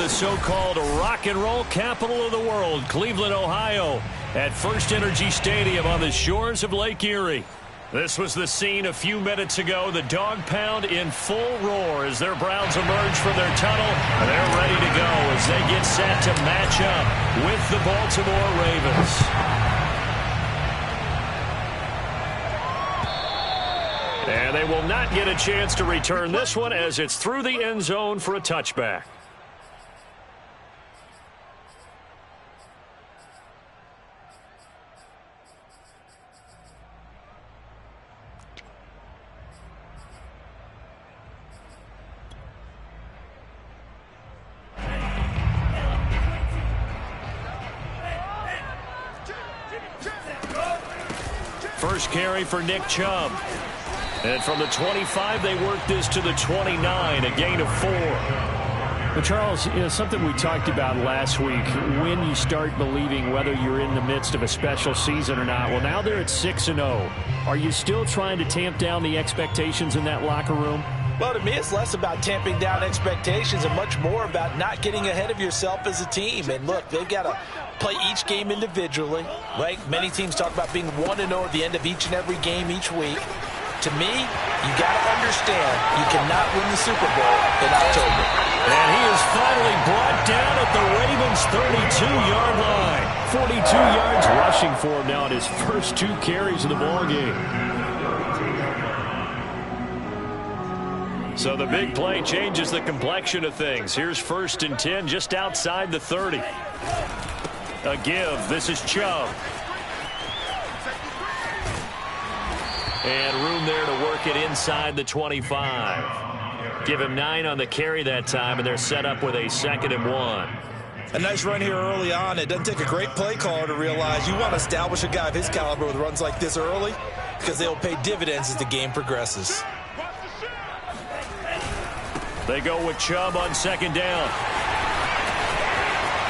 the so-called rock and roll capital of the world, Cleveland, Ohio, at First Energy Stadium on the shores of Lake Erie. This was the scene a few minutes ago. The dog pound in full roar as their Browns emerge from their tunnel. They're ready to go as they get set to match up with the Baltimore Ravens. And they will not get a chance to return this one as it's through the end zone for a touchback. First carry for Nick Chubb. And from the 25, they work this to the 29, a gain of 4. Well, Charles, something we talked about last week, when you start believing whether you're in the midst of a special season or not. Well, now they're at 6-0. Are you still trying to tamp down the expectations in that locker room? Well, to me, it's less about tamping down expectations and much more about not getting ahead of yourself as a team. And look, they've got to play each game individually, right? Many teams talk about being 1-0 at the end of each and every game each week. To me, you got to understand you cannot win the Super Bowl in October. And he is finally brought down at the Ravens' 32-yard line. 42 yards rushing for him now in his first 2 carries of the ballgame. So the big play changes the complexion of things. Here's 1st and 10 just outside the 30. A give. This is Chubb. And room there to work it inside the 25. Give him 9 on the carry that time, and they're set up with a 2nd and 1. A nice run here early on. It doesn't take a great play caller to realize you want to establish a guy of his caliber with runs like this early because they'll pay dividends as the game progresses. They go with Chubb on 2nd down.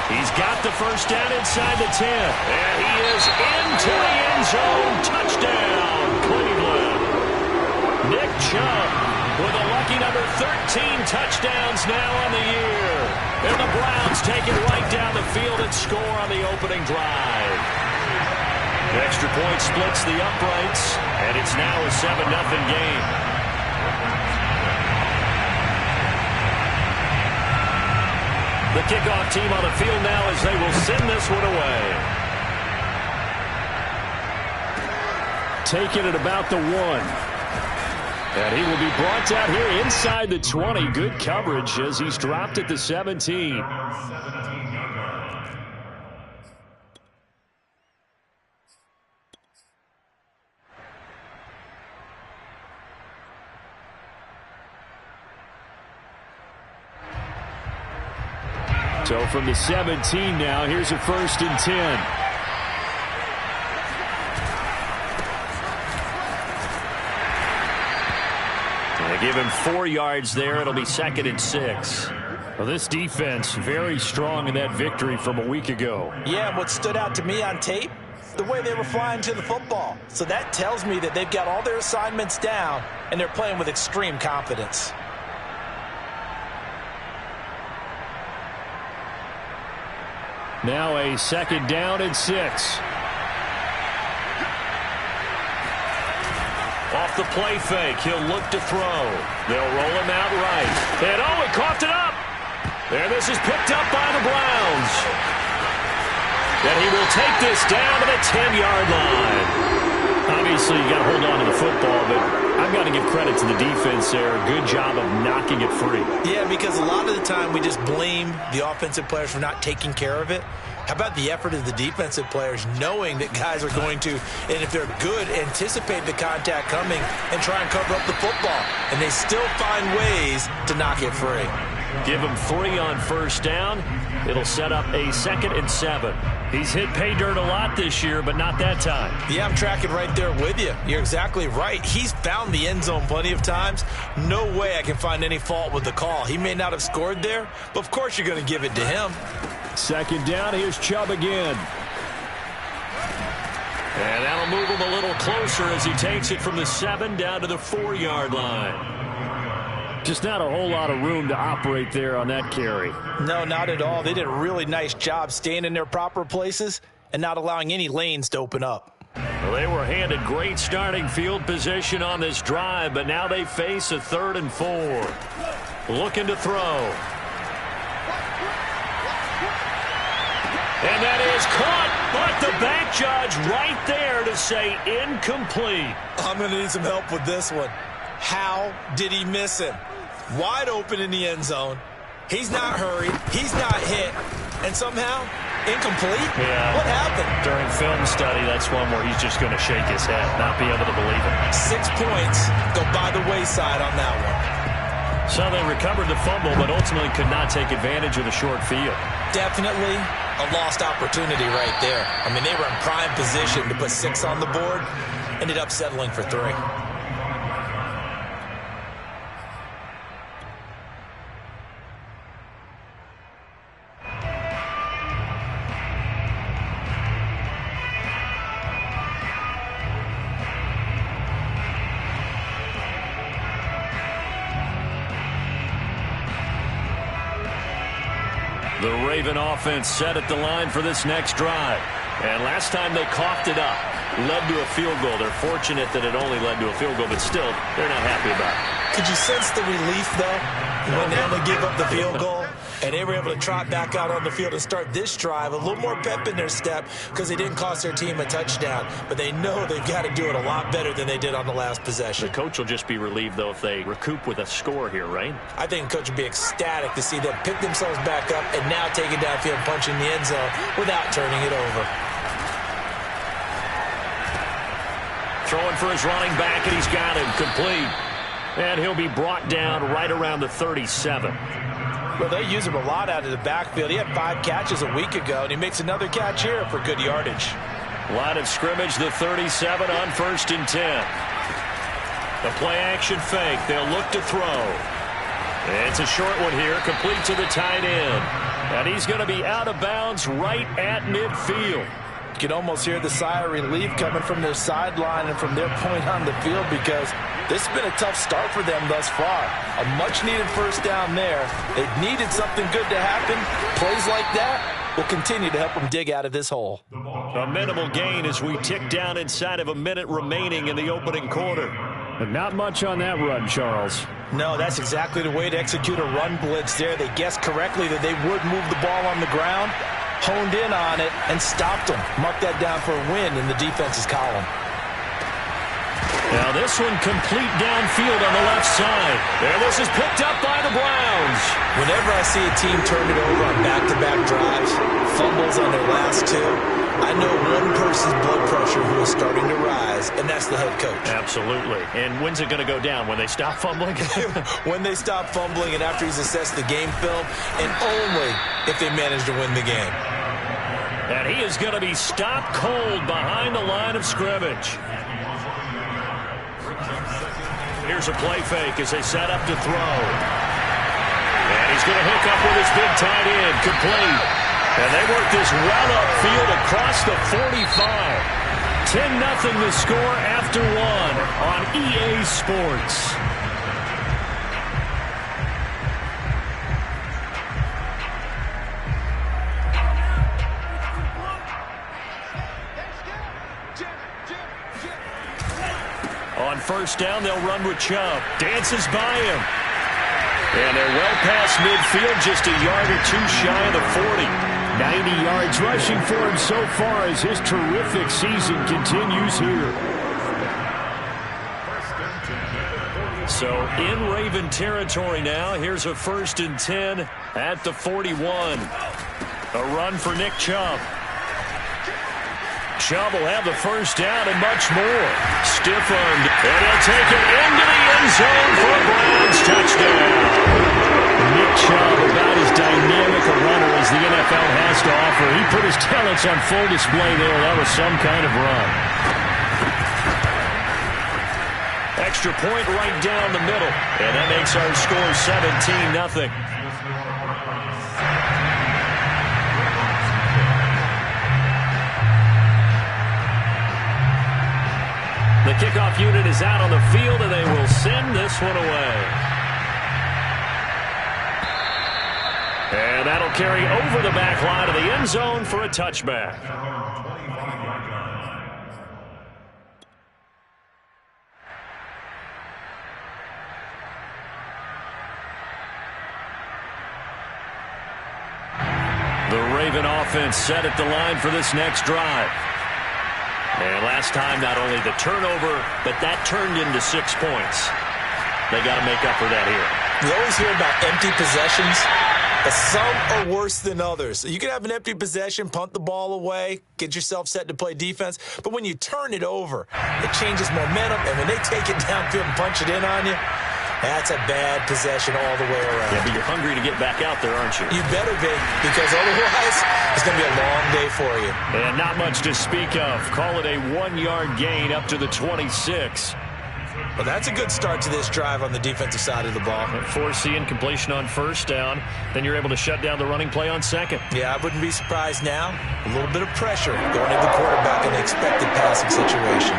He's got the first down inside the 10. And he is into the end zone. Touchdown, Cleveland. Nick Chubb with a lucky number 13 touchdowns now on the year. And the Browns take it right down the field and score on the opening drive. The extra point splits the uprights, and it's now a 7-0 game. The kickoff team on the field now as they will send this one away. Taking it about the 1. And he will be brought down here inside the 20. Good coverage as he's dropped at the 17. So from the 17 now, here's a 1st and 10. They give him 4 yards there. It'll be 2nd and 6. Well, this defense very strong in that victory from a week ago. Yeah, and what stood out to me on tape, the way they were flying to the football. So that tells me that they've got all their assignments down, and they're playing with extreme confidence. Now a 2nd down and 6. Off the play fake, he'll look to throw. They'll roll him out right. And he coughed it up. And this is picked up by the Browns. And he will take this down to the 10-yard line. Obviously, you got to hold on to the football, but I've got to give credit to the defense there. Good job of knocking it free. Yeah, because a lot of the time we just blame the offensive players for not taking care of it. How about the effort of the defensive players knowing that guys are going to, and if they're good, anticipate the contact coming and try and cover up the football. And they still find ways to knock it free. Give him 3 on 1st down. It'll set up a 2nd and 7. He's hit pay dirt a lot this year, but not that time. Yeah, I'm tracking right there with you. You're exactly right. He's found the end zone plenty of times. No way I can find any fault with the call. He may not have scored there, but of course you're going to give it to him. 2nd down, here's Chubb again. And that'll move him a little closer as he takes it from the 7 down to the 4-yard line. Just not a whole lot of room to operate there on that carry. No, not at all. They did a really nice job staying in their proper places and not allowing any lanes to open up. Well, they were handed great starting field position on this drive, but now they face a 3rd and 4. Looking to throw. And that is caught, but the back judge right there to say incomplete. I'm going to need some help with this one. How did he miss him? Wide open in the end zone. He's not hurried. He's not hit. And somehow, incomplete? Yeah. What happened? During film study, that's one where he's just going to shake his head, not be able to believe it. 6 points go by the wayside on that one. So they recovered the fumble, but ultimately could not take advantage of the short field. Definitely a lost opportunity right there. I mean, they were in prime position to put 6 on the board. Ended up settling for 3. The Raven offense set at the line for this next drive. And last time they coughed it up, led to a field goal. They're fortunate that it only led to a field goal, but still, they're not happy about it. Could you sense the relief, though, when they only give up the field goal? And they were able to trot back out on the field and start this drive. A little more pep in their step because they didn't cost their team a touchdown. But they know they've got to do it a lot better than they did on the last possession. The coach will just be relieved, though, if they recoup with a score here, right? I think the coach would be ecstatic to see them pick themselves back up and now take it downfield, punching the end zone without turning it over. Throwing for his running back, and he's got him complete. And he'll be brought down right around the 37. Well, they use him a lot out of the backfield. He had 5 catches a week ago, and he makes another catch here for good yardage. Line of scrimmage, the 37 on 1st and 10. The play-action fake. They'll look to throw. It's a short one here, complete to the tight end. And he's going to be out of bounds right at midfield. You can almost hear the sigh of relief coming from their sideline and from their point on the field because this has been a tough start for them thus far. A much-needed first down there. They've needed something good to happen. Plays like that will continue to help them dig out of this hole. A minimal gain as we tick down inside of a minute remaining in the opening quarter. But not much on that run, Charles. No, that's exactly the way to execute a run blitz there. They guessed correctly that they would move the ball on the ground, honed in on it, and stopped them. Mark that down for a win in the defense's column. Now this one complete downfield on the left side. And this is picked up by the Browns. Whenever I see a team turn it over on back-to-back drives, fumbles on their last 2, I know one person's blood pressure who is starting to rise, and that's the head coach. Absolutely. And when's it going to go down? When they stop fumbling? When they stop fumbling and after he's assessed the game film, and only if they manage to win the game. And he is going to be stopped cold behind the line of scrimmage. Here's a play fake as they set up to throw. And he's going to hook up with his big tight end, complete. And they work this well upfield across the 45. 10-0 the score after 1 on EA Sports. On first down, they'll run with Chubb. Dances by him. And they're well past midfield, just a yard or 2 shy of the 40. 90 yards rushing for him so far as his terrific season continues here. So in Raven territory now. Here's a 1st and 10 at the 41. A run for Nick Chubb. Chubb will have the first down and much more. Stiff-armed, and he'll take it into the end zone for a Browns touchdown. Nick Chubb, about as dynamic a runner as the NFL has to offer. He put his talents on full display there. That was some kind of run. Extra point right down the middle, and that makes our score 17-0. The kickoff unit is out on the field, and they will send this one away. And that'll carry over the back line of the end zone for a touchback. The Raven offense set at the line for this next drive. And last time, not only the turnover, but that turned into 6 points. They got to make up for that here. You always hear about empty possessions. Some are worse than others. You can have an empty possession, punt the ball away, get yourself set to play defense. But when you turn it over, it changes momentum. And when they take it downfield and punch it in on you, that's a bad possession all the way around. Yeah, but you're hungry to get back out there, aren't you? You better be, because otherwise it's going to be a long day for you. And not much to speak of. Call it a 1-yard gain up to the 26. Well, that's a good start to this drive on the defensive side of the ball. Force the incompletion on first down. Then you're able to shut down the running play on second. Yeah, I wouldn't be surprised now. A little bit of pressure going into the quarterback in the expected passing situation.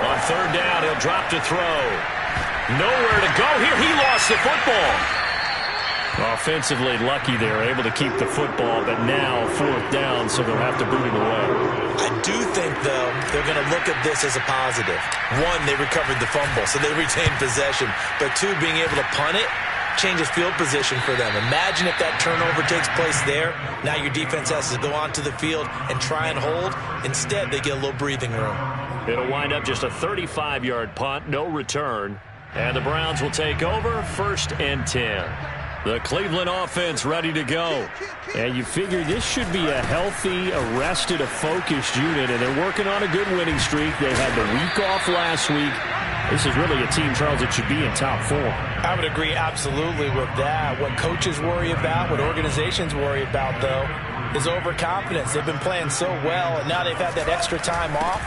On third down, he'll drop to throw. Nowhere to go here. He lost the football. Offensively lucky they're able to keep the football, but now fourth down, so they'll have to boot it away. I do think, though, they're going to look at this as a positive. One, they recovered the fumble, so they retained possession. But two, being able to punt it changes field position for them. Imagine if that turnover takes place there. Now your defense has to go onto the field and try and hold. Instead, they get a little breathing room. It'll wind up just a 35-yard punt, no return. And the Browns will take over, 1st and 10. The Cleveland offense ready to go. And you figure this should be a healthy, arrested, a focused unit, and they're working on a good winning streak. They had the week off last week. This is really a team, Charles, that should be in top form. I would agree absolutely with that. What coaches worry about, what organizations worry about, though, is overconfidence. They've been playing so well, and now they've had that extra time off.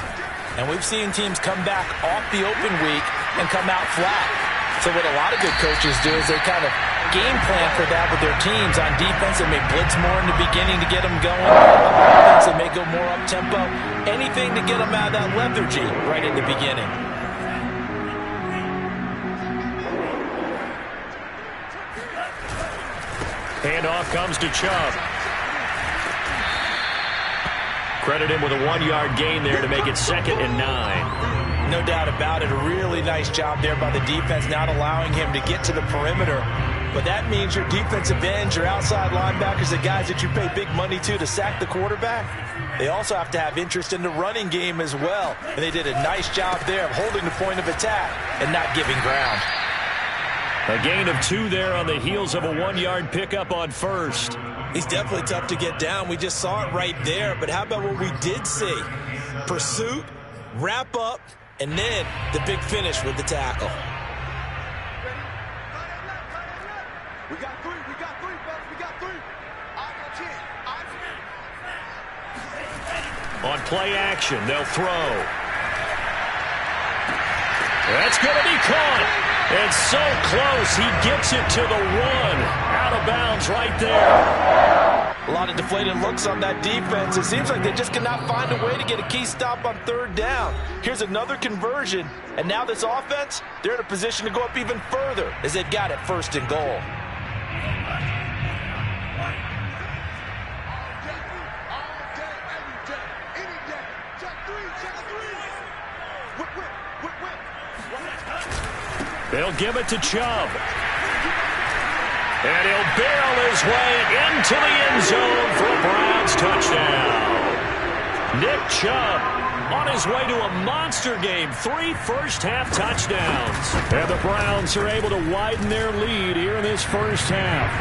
And we've seen teams come back off the open week and come out flat. So what a lot of good coaches do is they kind of game plan for that with their teams. On defense, they may blitz more in the beginning to get them going. On offense, they may go more up-tempo. Anything to get them out of that lethargy right in the beginning. Handoff comes to Chubb. Credit him with a 1-yard gain there to make it 2nd and 9. No doubt about it. A really nice job there by the defense, not allowing him to get to the perimeter. But that means your defensive ends, your outside linebackers, the guys that you pay big money to sack the quarterback, they also have to have interest in the running game as well. And they did a nice job there of holding the point of attack and not giving ground. A gain of 2 there on the heels of a 1-yard pickup on first. He's definitely tough to get down. We just saw it right there. But how about what we did see? Pursuit, wrap up, and then the big finish with the tackle. We got 3, fellas. We got 3. Eyes on 10. On play action, they'll throw. That's going to be caught. And so close, he gets it to the 1. Out of bounds right there. A lot of deflated looks on that defense. It seems like they just cannot find a way to get a key stop on third down. Here's another conversion. And now this offense, they're in a position to go up even further as they've got it 1st and goal. They'll give it to Chubb. And he'll barrel his way into the end zone for a Browns touchdown. Nick Chubb on his way to a monster game. 3 first-half touchdowns. And the Browns are able to widen their lead here in this first half.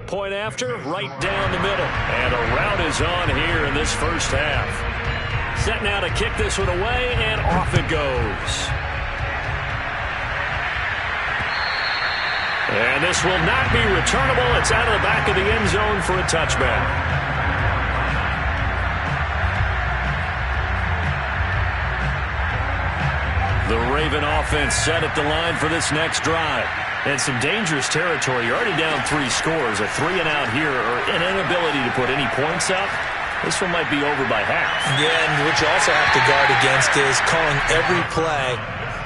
Point after, right down the middle. And a route is on here in this first half. Set now to kick this one away, and off it goes. And this will not be returnable. It's out of the back of the end zone for a touchback. The Raven offense set at the line for this next drive. And some dangerous territory. You're already down 3 scores. A 3-and-out here, or an inability to put any points up. This one might be over by half. Yeah, and what you also have to guard against is calling every play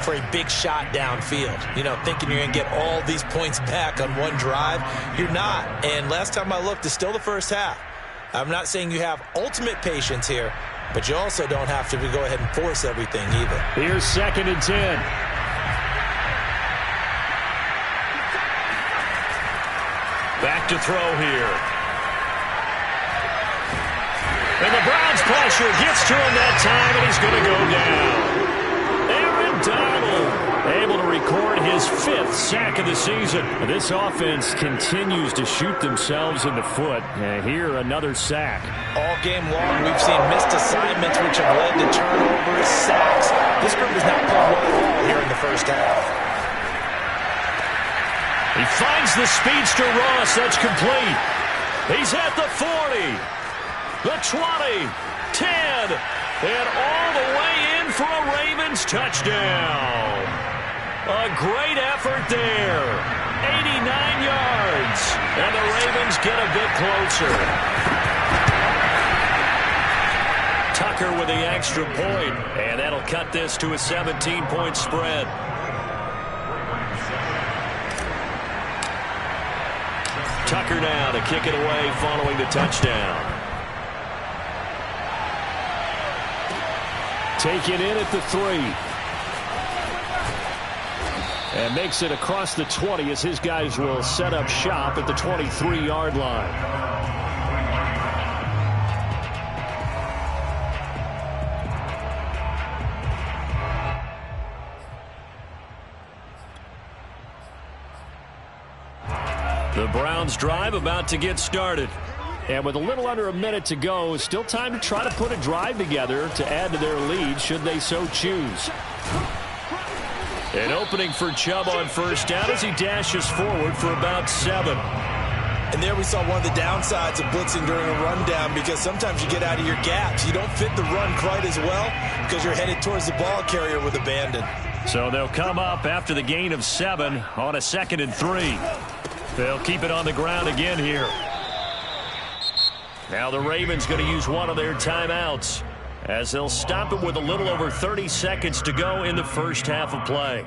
for a big shot downfield. You know, thinking you're going to get all these points back on one drive. You're not. And last time I looked, it's still the first half. I'm not saying you have ultimate patience here, but you also don't have to go ahead and force everything either. Here's 2nd and 10. Back to throw here. And the Browns pressure gets to him that time, and he's going to go down. Aaron Donald able to record his 5th sack of the season. This offense continues to shoot themselves in the foot. And here, another sack. All game long, we've seen missed assignments, which have led to turnovers, sacks. This group has not played well at all here in the first half. He finds the speedster Ross. That's complete. He's at the 40, the 20, 10, and all the way in for a Ravens touchdown. A great effort there. 89 yards. And the Ravens get a bit closer. Tucker with the extra point, and that'll cut this to a 17-point spread. Tucker now to kick it away following the touchdown. Taken in at the 3. And makes it across the 20 as his guys will set up shop at the 23-yard line. The Browns drive about to get started. And with a little under a minute to go, still time to try to put a drive together to add to their lead should they so choose. An opening for Chubb on first down as he dashes forward for about 7. And there we saw one of the downsides of blitzing during a rundown, because sometimes you get out of your gaps. You don't fit the run quite as well because you're headed towards the ball carrier with abandon. So they'll come up after the gain of 7 on a 2nd and 3. They'll keep it on the ground again here. Now the Ravens going to use one of their timeouts as they'll stop it with a little over 30 seconds to go in the first half of play.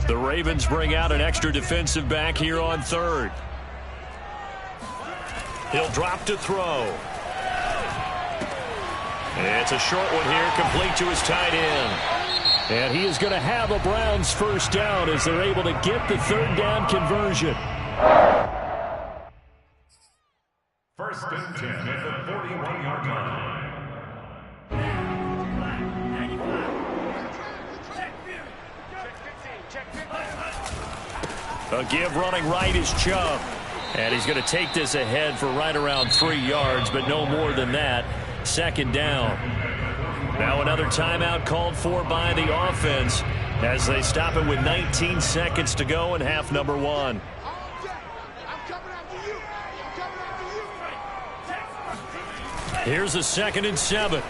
The Ravens bring out an extra defensive back here on 3rd. He'll drop to throw. It's a short one here, complete to his tight end. And he is going to have a Browns first down as they're able to get the 3rd down conversion. 1st and 10 at the 41-yard line. A give running right is Chubb. And he's going to take this ahead for right around 3 yards, but no more than that. 2nd down. Now another timeout called for by the offense as they stop it with 19 seconds to go in half number 1. Here's a 2nd and 7.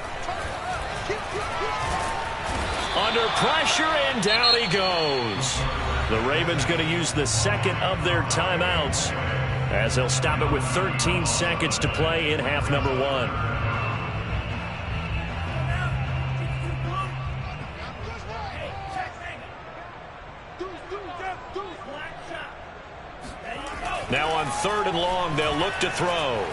Under pressure, and down he goes. The Ravens going to use the 2nd of their timeouts as they'll stop it with 13 seconds to play in half number 1. Now on 3rd and long, they'll look to throw.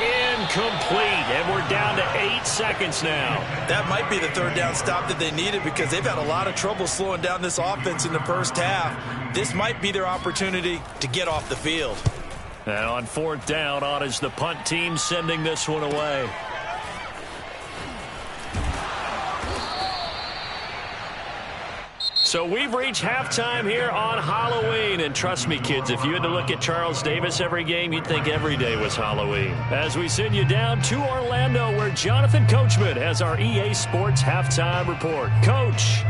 Incomplete, and we're down to 8 seconds now. That might be the 3rd down stop that they needed, because they've had a lot of trouble slowing down this offense in the first half. This might be their opportunity to get off the field. And on 4th down, on is the punt team sending this one away. So we've reached halftime here on Halloween. And trust me, kids, if you had to look at Charles Davis every game, you'd think every day was Halloween. As we send you down to Orlando, where Jonathan Coachman has our EA Sports Halftime Report. Coach.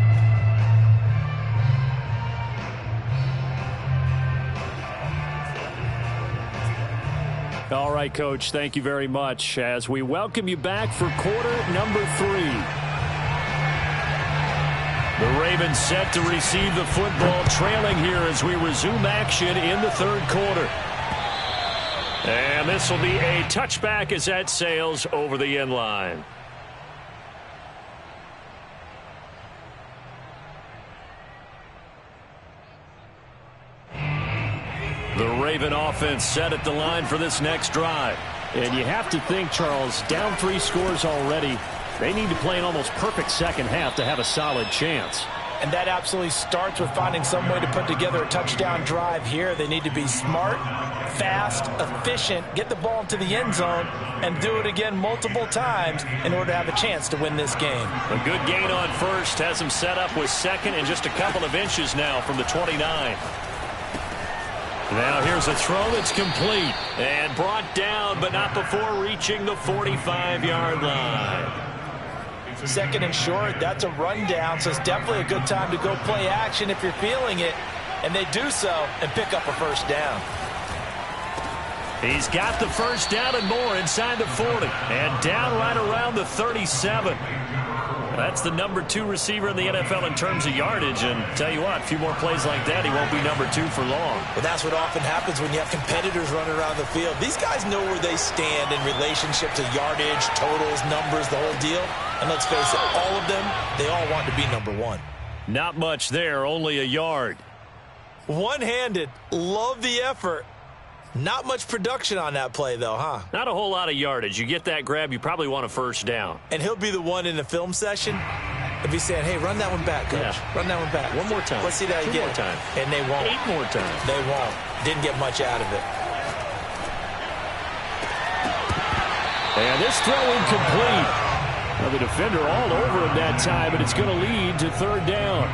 All right, Coach, thank you very much as we welcome you back for quarter number 3. The Ravens set to receive the football, trailing here as we resume action in the 3rd quarter. And this will be a touchback as that sails over the end line. The Raven offense set at the line for this next drive. And you have to think, Charles, down 3 scores already. They need to play an almost perfect second half to have a solid chance. And that absolutely starts with finding some way to put together a touchdown drive here. They need to be smart, fast, efficient, get the ball into the end zone, and do it again multiple times in order to have a chance to win this game. A good gain on first has them set up with second and just a couple of inches now from the 29. Now here's a throw that's complete and brought down, but not before reaching the 45-yard line. Second and short, that's a rundown, so it's definitely a good time to go play action if you're feeling it. And they do so and pick up a first down. He's got the first down and more inside the 40 and down right around the 37. That's the number 2 receiver in the NFL in terms of yardage. And tell you what, a few more plays like that, he won't be number 2 for long. Well, that's what often happens when you have competitors running around the field. These guys know where they stand in relationship to yardage, totals, numbers, the whole deal. And let's face it, all of them, they all want to be number 1. Not much there, only a yard. One-handed, love the effort. Not much production on that play, though, huh? Not a whole lot of yardage. You get that grab, you probably want a first down. And he'll be the one in the film session if he's saying, hey, run that one back, coach. Yeah. Run that one back. One more time. Let's see that 2 again. more times. And they won't. 8 more times. They won't. Didn't get much out of it. And this throw incomplete. Well, the defender all over him that time, but it's going to lead to third down.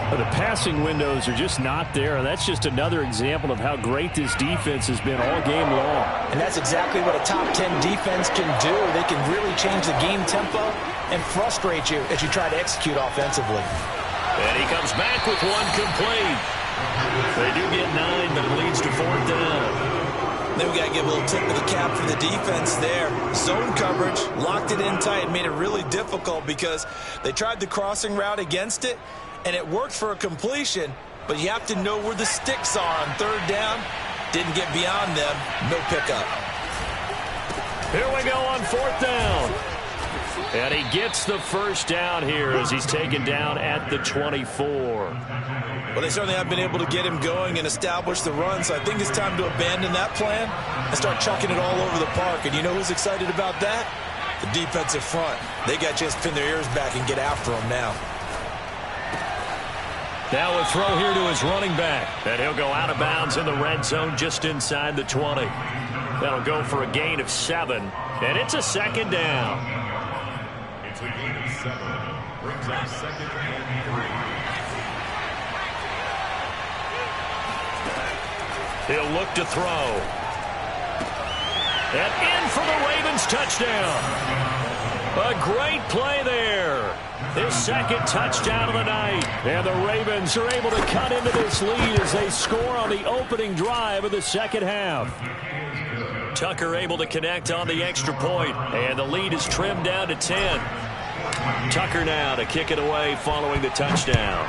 The passing windows are just not there. That's just another example of how great this defense has been all game long. And that's exactly what a top 10 defense can do. They can really change the game tempo and frustrate you as you try to execute offensively. And he comes back with one complete. They do get 9, but it leads to fourth down. Then we got to give a little tip of the cap for the defense there. Zone coverage, locked it in tight, made it really difficult because they tried the crossing route against it, and it worked for a completion, but you have to know where the sticks are on third down. Didn't get beyond them. No pickup. Here we go on fourth down. And he gets the first down here as he's taken down at the 24. Well, they certainly have been able to get him going and establish the run, so I think it's time to abandon that plan and start chucking it all over the park. And you know who's excited about that? The defensive front. They got a chance to pin their ears back and get after him now. Now a throw here to his running back. And he'll go out of bounds in the red zone just inside the 20. That'll go for a gain of 7. And it's a second down. It's a gain of 7. Brings up second and 3. He'll look to throw. And in for the Ravens touchdown. A great play there. His second touchdown of the night. And the Ravens are able to cut into this lead as they score on the opening drive of the second half. Tucker able to connect on the extra point, and the lead is trimmed down to 10. Tucker now to kick it away following the touchdown.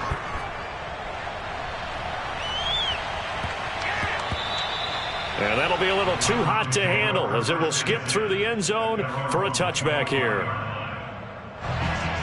And that'll be a little too hot to handle as it will skip through the end zone for a touchback here.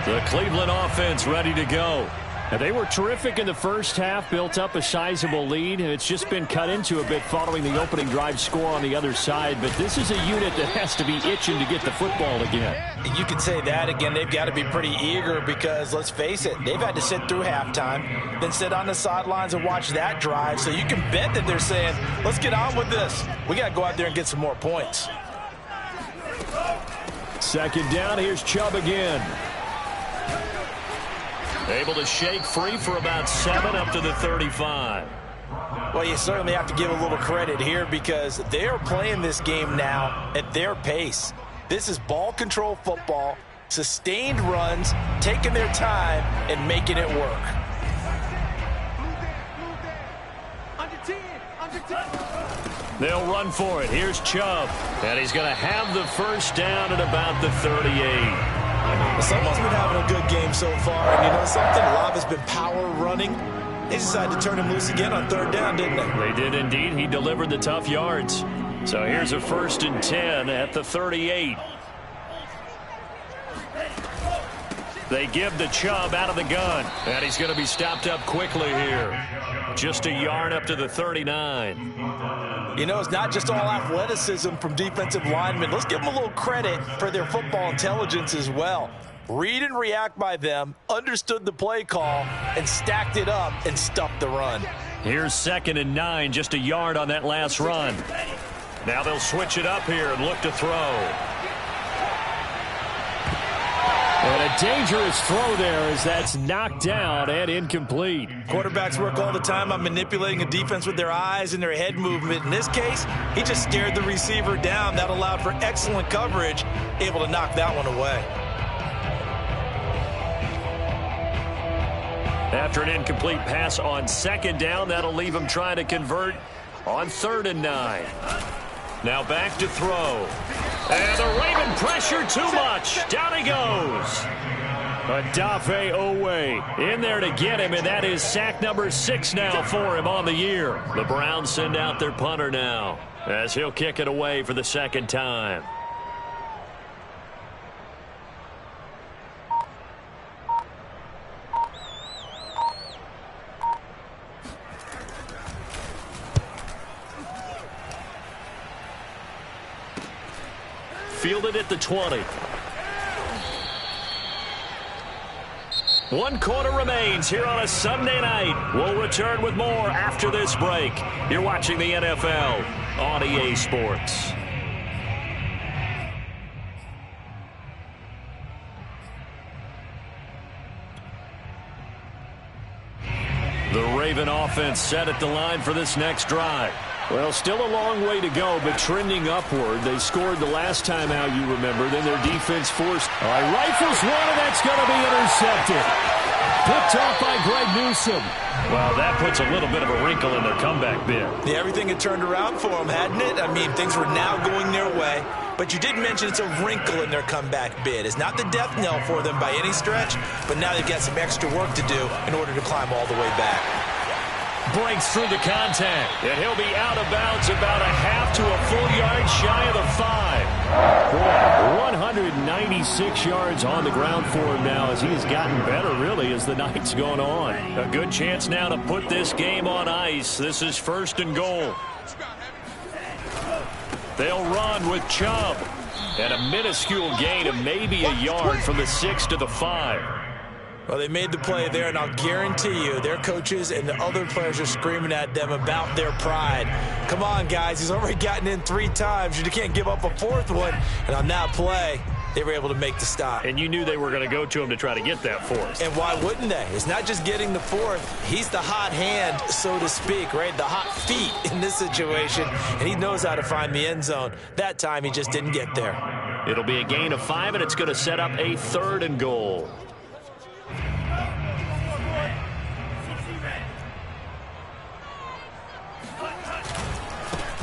The Cleveland offense ready to go. And they were terrific in the first half, built up a sizable lead, and it's just been cut into a bit following the opening drive score on the other side. But this is a unit that has to be itching to get the football again. You can say that again. They've got to be pretty eager because, let's face it, they've had to sit through halftime, then sit on the sidelines and watch that drive. So you can bet that they're saying, let's get on with this. We got to go out there and get some more points. Second down, here's Chubb again. Able to shake free for about 7 up to the 35. Well, you certainly have to give a little credit here because they are playing this game now at their pace. This is ball control football, sustained runs, taking their time and making it work. They'll run for it. Here's Chubb. And he's going to have the first down at about the 38. Someone's been having a good game so far, and you know something? A lot has been power running. They decided to turn him loose again on third down, didn't they? They did indeed. He delivered the tough yards. So here's a 1st and 10 at the 38. They give the Chubb out of the gun, and he's going to be stopped up quickly here. Just a yard up to the 39. You know, it's not just all athleticism from defensive linemen. Let's give them a little credit for their football intelligence as well. Read and react by them, understood the play call, and stacked it up and stuffed the run. Here's 2nd and 9, just a yard on that last run. Now they'll switch it up here and look to throw. And a dangerous throw there as that's knocked down and incomplete. Quarterbacks work all the time on manipulating a defense with their eyes and their head movement. In this case, he just stared the receiver down. That allowed for excellent coverage, able to knock that one away. After an incomplete pass on 2nd down, that'll leave him trying to convert on 3rd and 9. Now back to throw. And the Raven pressure too much. Down he goes. Odafe Oweh in there to get him, and that is sack number 6 now for him on the year. The Browns send out their punter now as he'll kick it away for the 2nd time. Fielded at the 20. 1 quarter remains here on a Sunday night. We'll return with more after this break. You're watching the NFL on EA Sports. The Raven offense set at the line for this next drive. Well, still a long way to go, but trending upward. They scored the last time out, you remember. Then their defense forced. All right, rifles one, and that's going to be intercepted. Picked off by Greg Newsome. Well, that puts a little bit of a wrinkle in their comeback bid. Yeah, everything had turned around for them, hadn't it? I mean, things were now going their way. But you did mention it's a wrinkle in their comeback bid. It's not the death knell for them by any stretch, but now they've got some extra work to do in order to climb all the way back. Breaks through the contact, and he'll be out of bounds about a half to a full yard shy of the 5. Boy, 196 yards on the ground for him now as he has gotten better, really, as the night's gone on. A good chance now to put this game on ice. This is 1st and goal. They'll run with Chubb, and a minuscule gain of maybe a yard from the 6 to the 5. Well, they made the play there, and I'll guarantee you their coaches and the other players are screaming at them about their pride. Come on, guys. He's already gotten in 3 times. You can't give up a 4th one. And on that play, they were able to make the stop. And you knew they were going to go to him to try to get that 4th. And why wouldn't they? It's not just getting the 4th. He's the hot hand, so to speak, right? The hot feet in this situation. And he knows how to find the end zone. That time, he just didn't get there. It'll be a gain of 5, and it's going to set up a 3rd and goal.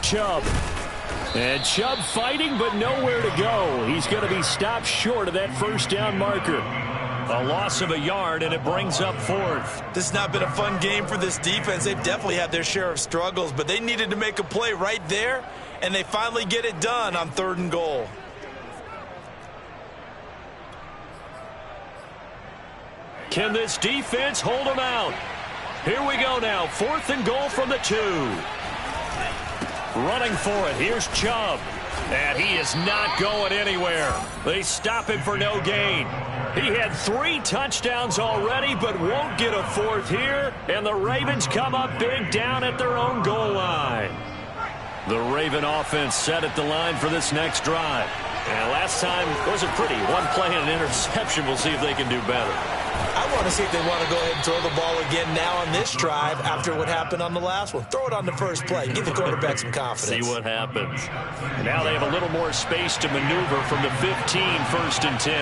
Chubb. And Chubb fighting, but nowhere to go. He's going to be stopped short of that 1st down marker. A loss of a yard, and it brings up 4th. This has not been a fun game for this defense. They've definitely had their share of struggles, but they needed to make a play right there, and they finally get it done on 3rd and goal. Can this defense hold them out? Here we go now. 4th and goal from the 2. Running for it. Here's Chubb. And he is not going anywhere. They stop him for no gain. He had 3 touchdowns already, but won't get a 4th here. And the Ravens come up big down at their own goal line. The Raven offense set at the line for this next drive. And last time wasn't pretty. 1 play and an interception. We'll see if they can do better. I want to see if they want to go ahead and throw the ball again now on this drive after what happened on the last one. Throw it on the first play. Give the quarterback some confidence. See what happens. Now they have a little more space to maneuver from the 15, 1st and 10.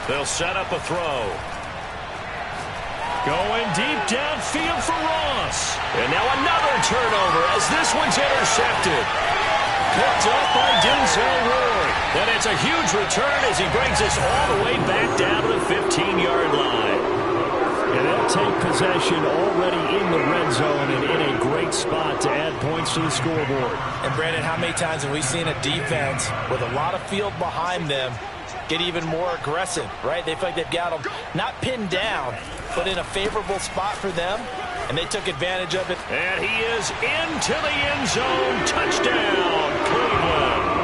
They'll set up a throw. Going deep downfield for Ross. And now another turnover as this one's intercepted. Picked up by Denzel Ward. And it's a huge return as he brings us all the way back down to the 15-yard line. And they'll take possession already in the red zone and in a great spot to add points to the scoreboard. And Brandon, how many times have we seen a defense with a lot of field behind them get even more aggressive, right? They feel like they've got them not pinned down, but in a favorable spot for them, and they took advantage of it. And he is into the end zone. Touchdown, Cleveland.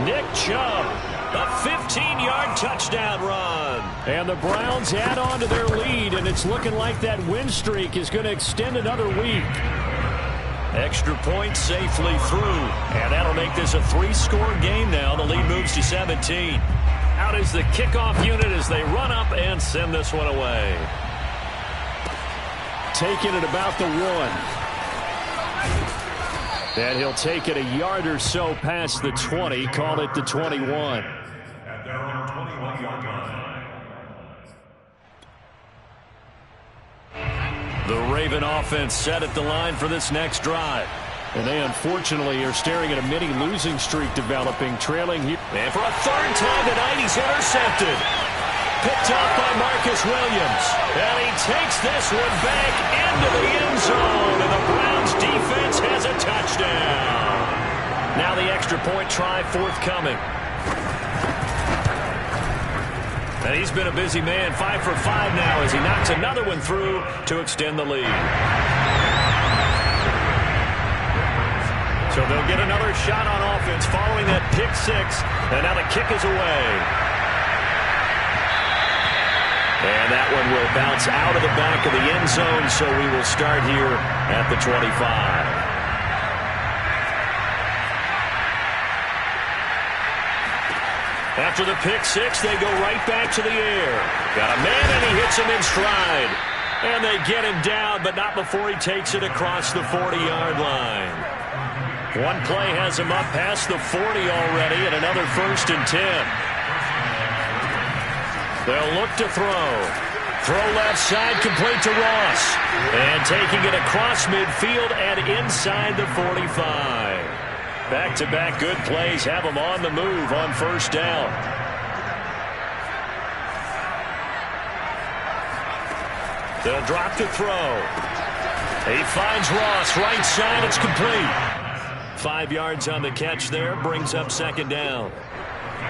Nick Chubb, a 15-yard touchdown run. And the Browns add on to their lead, and it's looking like that win streak is going to extend another week. Extra point safely through. And that'll make this a 3-score game now. The lead moves to 17. Out is the kickoff unit as they run up and send this one away. Taking it about the 1. And he'll take it a yard or so past the 20. Call it the 21. At their own 21-yard line. The Raven offense set at the line for this next drive. And they unfortunately are staring at a mini losing streak developing, trailing here. And for a third time tonight, he's intercepted. Picked off by Marcus Williams. And he takes this one back into the end zone. And the Browns defense has a touchdown. Now the extra point try forthcoming. And he's been a busy man, 5 for 5 now as he knocks another one through to extend the lead. So they'll get another shot on offense following that pick 6. And now the kick is away. And that one will bounce out of the back of the end zone, so we will start here at the 25. After the pick 6, they go right back to the air. Got a man, and he hits him in stride. And they get him down, but not before he takes it across the 40-yard line. One play has him up past the 40 already, and another 1st and 10. They'll look to throw. Throw left side, complete to Ross. And taking it across midfield and inside the 45. Back-to-back good plays have him on the move on 1st down. They'll drop to throw. He finds Ross, right side, it's complete. 5 yards on the catch there, brings up 2nd down.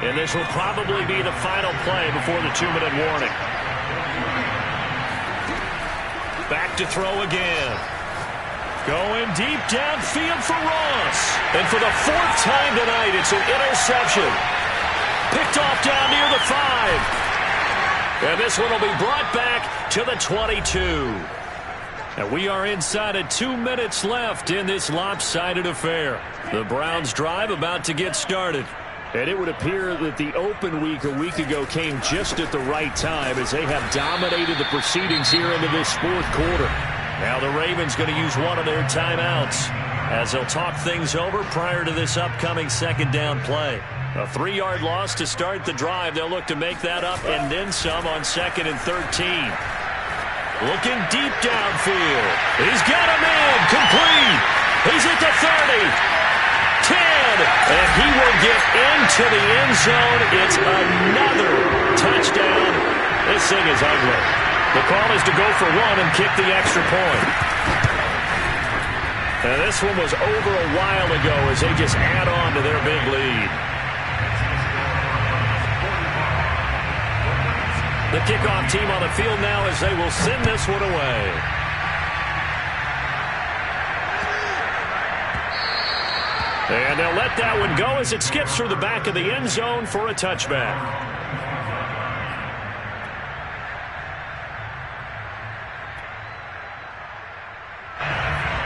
And this will probably be the final play before the 2-minute warning. Back to throw again. Going deep downfield for Ross. And for the 4th time tonight, it's an interception. Picked off down near the 5. And this one will be brought back to the 22. And we are inside of 2 minutes left in this lopsided affair. The Browns drive about to get started. And it would appear that the open week a week ago came just at the right time as they have dominated the proceedings here into this 4th quarter. Now the Ravens going to use one of their timeouts as they'll talk things over prior to this upcoming 2nd down play. A 3-yard loss to start the drive. They'll look to make that up and then some on 2nd and 13. Looking deep downfield. He's got a man. Complete. He's at the 30. 10, and he will get into the end zone. It's another touchdown. This thing is ugly. The call is to go for 1 and kick the extra point. And this one was over a while ago as they just add on to their big lead. The kickoff team on the field now as they will send this one away. And they'll let that one go as it skips through the back of the end zone for a touchback.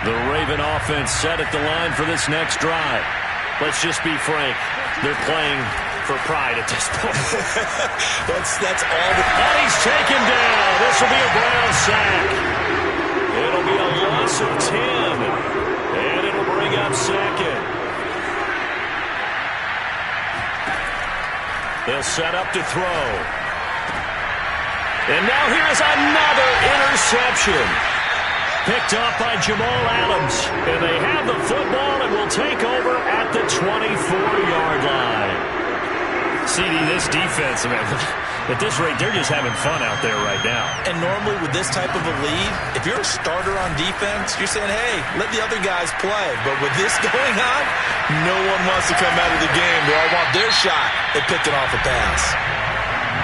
The Raven offense set at the line for this next drive. Let's just be frank. They're playing for pride at this point. that's all. And he's taken down. This will be a Brown sack. It'll be a loss of 10. And it'll bring up 2nd. They'll set up to throw. And now here is another interception. Picked off by Jamal Adams. And they have the football and will take over at the 24-yard line. CD, this defense, man, at this rate, they're just having fun out there right now. And normally with this type of a lead, if you're a starter on defense, you're saying, hey, let the other guys play. But with this going on, no one wants to come out of the game. They all want their shot at picking off a pass.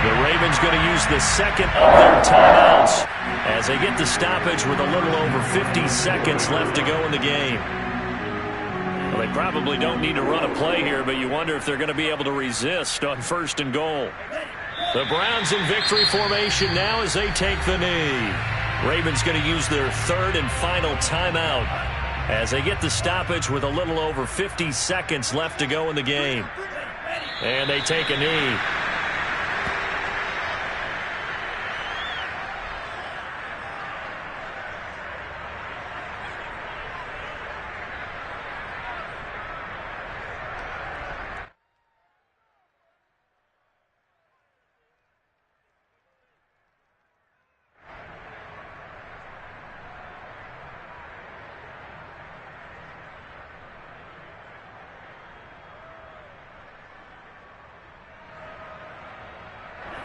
The Ravens going to use the second of their timeouts as they get the stoppage with a little over 50 seconds left to go in the game. Well, they probably don't need to run a play here, but you wonder if they're going to be able to resist on 1st and goal. The Browns in victory formation now as they take the knee. Ravens going to use their 3rd and final timeout as they get the stoppage with a little over 50 seconds left to go in the game. And they take a knee.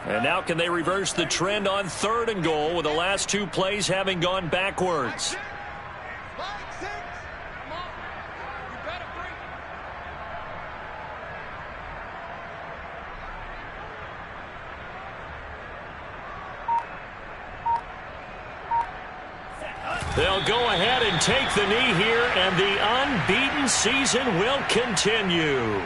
And now can they reverse the trend on 3rd and goal with the last 2 plays having gone backwards? They'll go ahead and take the knee here, and the unbeaten season will continue.